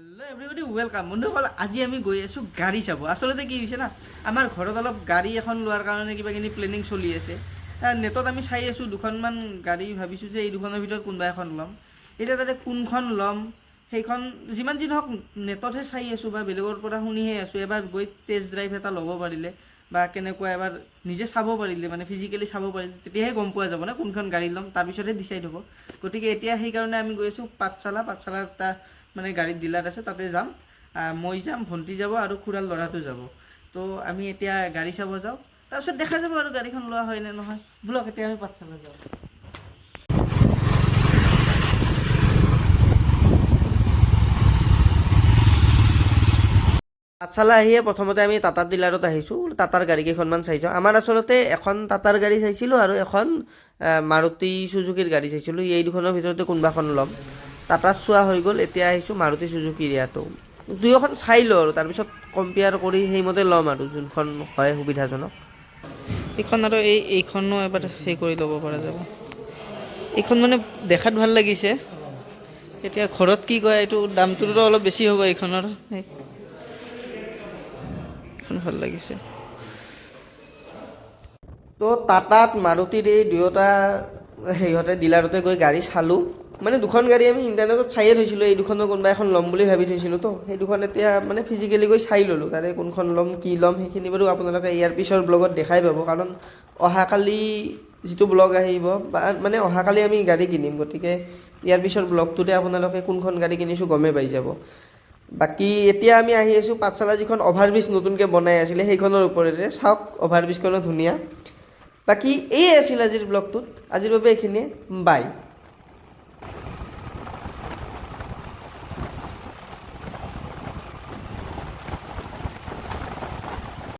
hello' everybody welcome বন্ধুসকল আজি আমি গৈ আছোঁ গাড়ী চাব আচলতে কি হৈছে না আমাৰ ঘৰত অলপ গাড়ী এখন লোৱাৰ কাৰণে কিবাকিনি প্লেনিং চলি আছে নেটত আমি চাই আছোঁ দুখনমান গাড়ী ভাবিছোঁ যে এই দুখনৰ ভিতৰত কোনোবা এখন ল'ম এতিয়া তাতে কোনখন ল'ম সেইখন যিমান যি নহওক নেটতহে চাই আছোঁ বা বেলেগৰ পৰা শুনিহে আছোঁ এবাৰ গৈ টেষ্ট ড্ৰাইভ এটা ল'ব পাৰিলে বা কেনেকুৱা এবাৰ নিজে চাব পাৰিলে মানে ফিজিকেলি চাব পাৰিলে তেতিয়াহে গম পোৱা যাব না কোনখন গাড়ী ল'ম তাৰপিছতহে ডিচাইড হ'ব গতিকে এতিয়া সেইকাৰণে আমি গৈ আছোঁ পাঠশালা এটা মানে গাড়ীত ডিলাৰ আছে তাতে যাম মই যাম ভণ্টি যাব আৰু খুৰাৰ ল'ৰাটো যাব তো আমি এতিয়া গাড়ী চাব যাওঁ তাৰপিছত দেখা যাব আৰু গাড়ীখন লোৱা হয় নে নহয় ব'লক এতিয়া আমি পাঠশালা যাওঁ পাঠশালা আহিয়ে প্ৰথমতে আমি টাটাৰ ডিলাৰত আহিছোঁ টাটাৰ গাড়ী কেইখনমান চাইছোঁ আমাৰ আচলতে এখন টাটাৰ গাড়ী চাইছিলোঁ আৰু এখন মাৰুতি চুজুকীৰ গাড়ী চাইছিলোঁ এই দুখনৰ ভিতৰতে কোনোবাখন ল'ম টাটা চোৱা হৈ গ'ল এতিয়া আহিছোঁ মাৰুতি চুজুকীৰ ইয়াতো দুয়োখন চাই লওঁ আৰু তাৰপিছত কম্পেয়াৰ কৰি সেইমতে ল'ম আৰু যোনখন হয় সুবিধাজনক এইখন আৰু এইখনো এবাৰ সেই কৰি ল'ব পৰা যাব এইখন মানে দেখাত ভাল লাগিছে এতিয়া ঘৰত কি কয় এইটো দামটোতো অলপ বেছি হ'ব এইখনৰ এইখন ভাল লাগিছে তো টাটাত মাৰুতিৰ এই দুয়োটা সিহঁতে ডিলাৰতে গৈ গাড়ী চালোঁ মানে দুখন গাড়ী আমি ইণ্টাৰনেটত চায়ে থৈছিলোঁ এই দুখনৰ কোনোবা এখন ল'ম বুলি ভাবি থৈছিলোঁ তো সেই দুখন এতিয়া মানে ফিজিকেলি গৈ চাই ল'লোঁ তাৰে কোনখন ল'ম কি ল'ম সেইখিনি বাৰু আপোনালোকে ইয়াৰ পিছৰ ব্লগত দেখাই পাব কাৰণ অহাকালি যিটো ব্লগ আহিব বা মানে অহাকালি আমি গাড়ী কিনিম গতিকে ইয়াৰ পিছৰ ব্লগটোতে আপোনালোকে কোনখন গাড়ী কিনিছোঁ গমেই পাই যাব বাকী এতিয়া আমি আহি আছোঁ পাঠশালা যিখন অভাৰব্ৰিজ নতুনকৈ বনাই আছিলে সেইখনৰ ওপৰেৰে চাওক অভাৰব্ৰিজখনো ধুনীয়া বাকী এই আছিল আজিৰ ব্লগটোত আজিৰ বাবে এইখিনিয়ে বাই